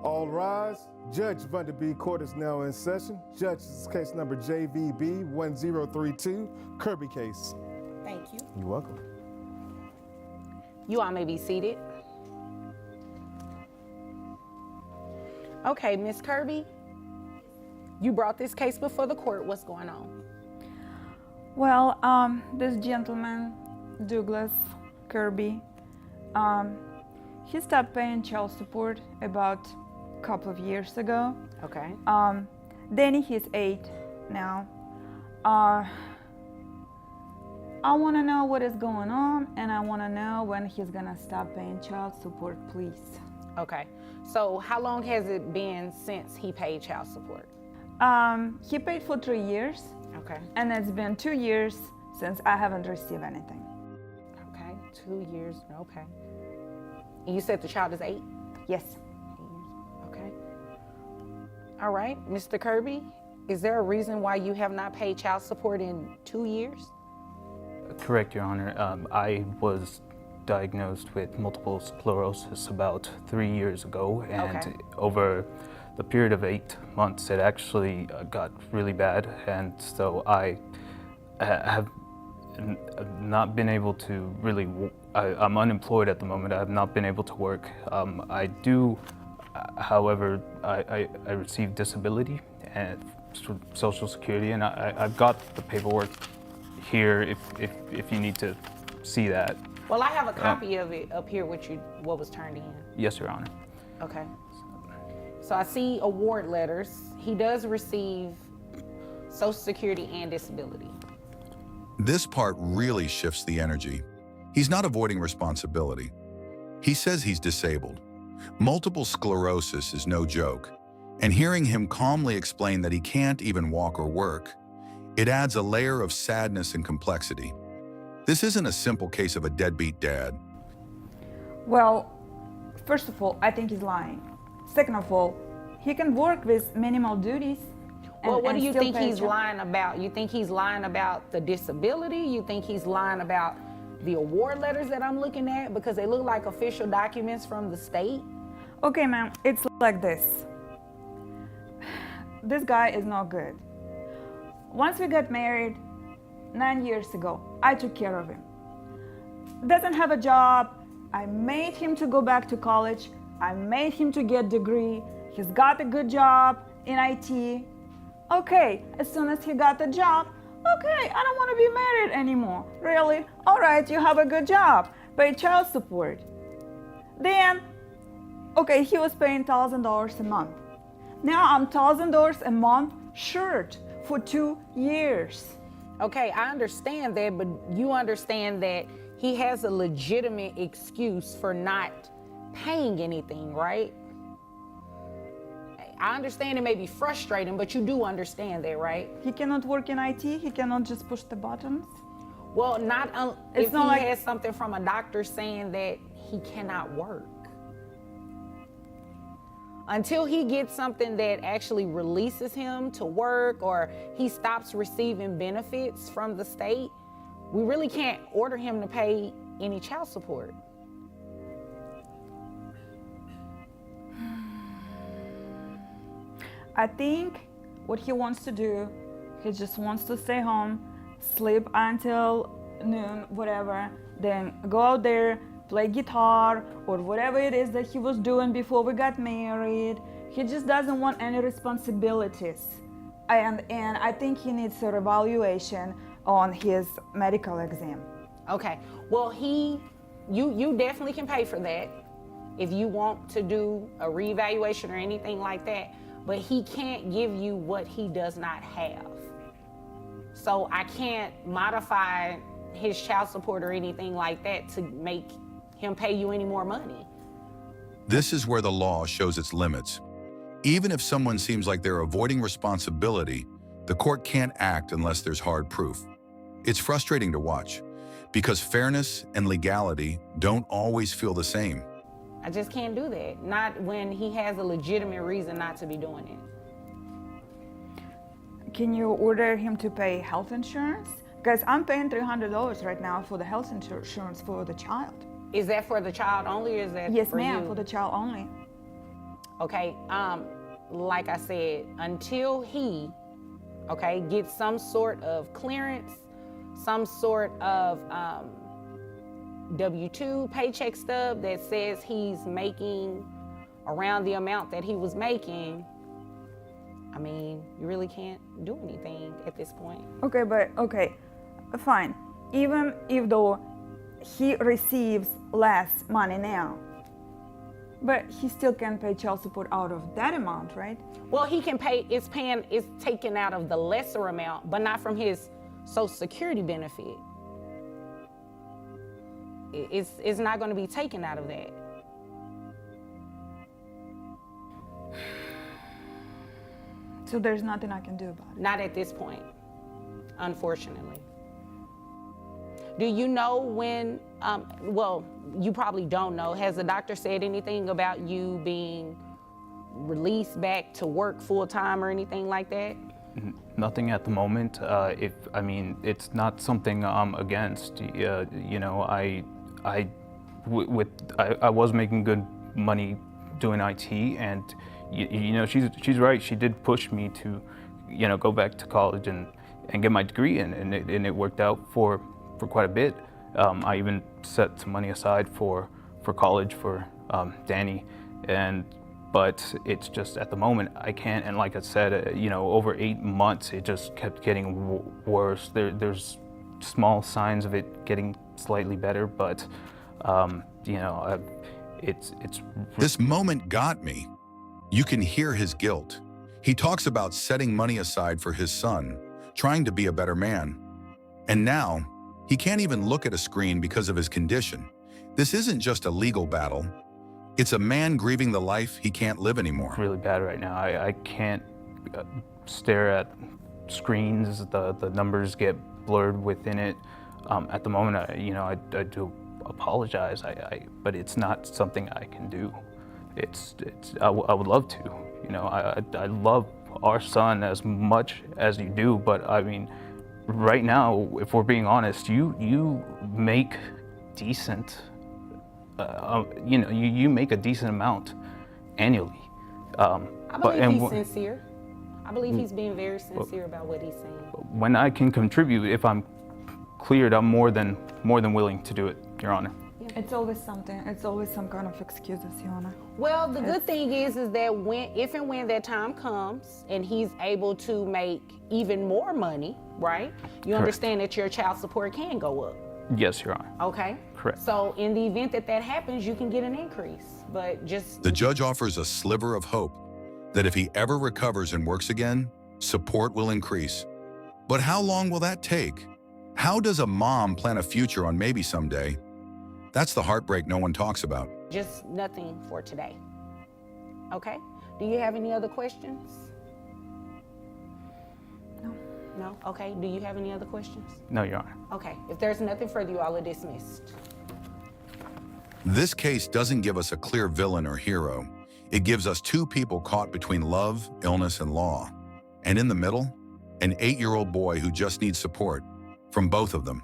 All rise. Judge Vanderbeek Court is now in session. Judge, this is case number JVB 1032, Kirby case. Thank you. You're welcome. You all may be seated. Okay, Miss Kirby, you brought this case before the court. What's going on? Well, this gentleman, Douglas Kirby, he stopped paying child support about a couple of years ago. Okay. Danny, he's 8 now. I want to know what is going on, and I want to know when he's gonna stop paying child support, please. Okay. So how long has it been since he paid child support? He paid for 3 years. Okay. And it's been 2 years since I haven't received anything. Okay, 2 years, okay. And you said the child is 8? Yes. 8 years, okay. All right, Mr. Kirby, is there a reason why you have not paid child support in 2 years? Correct, Your Honor. I was diagnosed with multiple sclerosis about 3 years ago, and Okay. over the period of 8 months, it actually got really bad, and so I have not been able to really. I'm unemployed at the moment. I have not been able to work. I do, however, I receive disability and Social Security, and I've got the paperwork here if you need to see that. Well, I have a copy of it up here with you, what was turned in. Yes, Your Honor. Okay. So I see award letters. He does receive Social Security and disability. This part really shifts the energy. He's not avoiding responsibility. He says he's disabled. Multiple sclerosis is no joke, and hearing him calmly explain that he can't even walk or work, it adds a layer of sadness and complexity. This isn't a simple case of a deadbeat dad. Well, first of all, I think he's lying. Second of all, he can work with minimal duties. Well, what and do you still think pay he's child- lying about? You think he's lying about the disability? You think he's lying about the award letters that I'm looking at because they look like official documents from the state? Okay, ma'am, it's like this. This guy is not good. Once we got married 9 years ago, I took care of him. Doesn't have a job. I made him to go back to college. I made him to get a degree. He's got a good job in IT. Okay, as soon as he got the job, okay, I don't want to be married anymore. Really? All right, you have a good job. Pay child support. Then, okay, he was paying $1,000 a month. Now I'm $1,000 a month short for 2 years. Okay, I understand that, but you understand that he has a legitimate excuse for not paying anything, right? I understand it may be frustrating, but you do understand that, right? He cannot work in IT. He cannot just push the buttons. Well, It's if not he like- has something from a doctor saying that he cannot work. Until he gets something that actually releases him to work or he stops receiving benefits from the state, we really can't order him to pay any child support. I think what he wants to do, he just wants to stay home, sleep until noon, whatever, then go out there, play guitar or whatever it is that he was doing before we got married. He just doesn't want any responsibilities. And I think he needs a reevaluation on his medical exam. Okay, well, you definitely can pay for that if you want to do a reevaluation or anything like that, but he can't give you what he does not have. So I can't modify his child support or anything like that to make him pay you any more money. This is where the law shows its limits. Even if someone seems like they're avoiding responsibility, the court can't act unless there's hard proof. It's frustrating to watch because fairness and legality don't always feel the same. I just can't do that. Not when he has a legitimate reason not to be doing it. Can you order him to pay health insurance? Because I'm paying $300 right now for the health insurance for the child. Is that for the child only, or is that Yes, for ma'am, you? for the child only. Okay, like I said, until he, okay, gets some sort of clearance, some sort of W-2 paycheck stub that says he's making around the amount that he was making, I mean, you really can't do anything at this point. Okay, fine. Even if though he receives less money now, but he still can pay child support out of that amount, right? Well, he can pay, it's taken out of the lesser amount, but not from his Social Security benefit. It's not going to be taken out of that. So there's nothing I can do about it. Not at this point, unfortunately. Do you know when, well, you probably don't know, has the doctor said anything about you being released back to work full-time or anything like that? Nothing at the moment. It's not something I'm against. You know, I was making good money doing IT, and you know, she's right. She did push me to, you know, go back to college and get my degree, and it worked out for quite a bit. I even set some money aside for college for Danny, but it's just at the moment I can't. And like I said, you know, over 8 months it just kept getting worse. There's small signs of it getting slightly better, but you know, it's. This moment got me. You can hear his guilt. He talks about setting money aside for his son, trying to be a better man. And now, he can't even look at a screen because of his condition. This isn't just a legal battle. It's a man grieving the life he can't live anymore. Really bad right now. I can't stare at screens. The numbers get blurred within it. At the moment, I do apologize. But it's not something I can do. I would love to. You know, I love our son as much as you do, but I mean, right now, if we're being honest, you make decent. You know, you make a decent amount annually. I believe he's sincere. I believe he's being very sincere about what he's saying. When I can contribute, if I'm cleared, I'm more than willing to do it, Your Honor. It's always something. It's always some kind of excuses, Your Honor. Well, the good thing is that if and when that time comes and he's able to make even more money, right? You understand that your child support can go up. Yes, Your Honor. Okay. Correct. So in the event that happens, you can get an increase, but just... The judge offers a sliver of hope that if he ever recovers and works again, support will increase. But how long will that take? How does a mom plan a future on maybe someday? That's the heartbreak no one talks about. Just nothing for today. Okay? Do you have any other questions? No. No? Okay. Do you have any other questions? No, Your Honor. Okay. If there's nothing further, you all are dismissed. This case doesn't give us a clear villain or hero. It gives us two people caught between love, illness, and law. And in the middle, an 8-year-old boy who just needs support from both of them.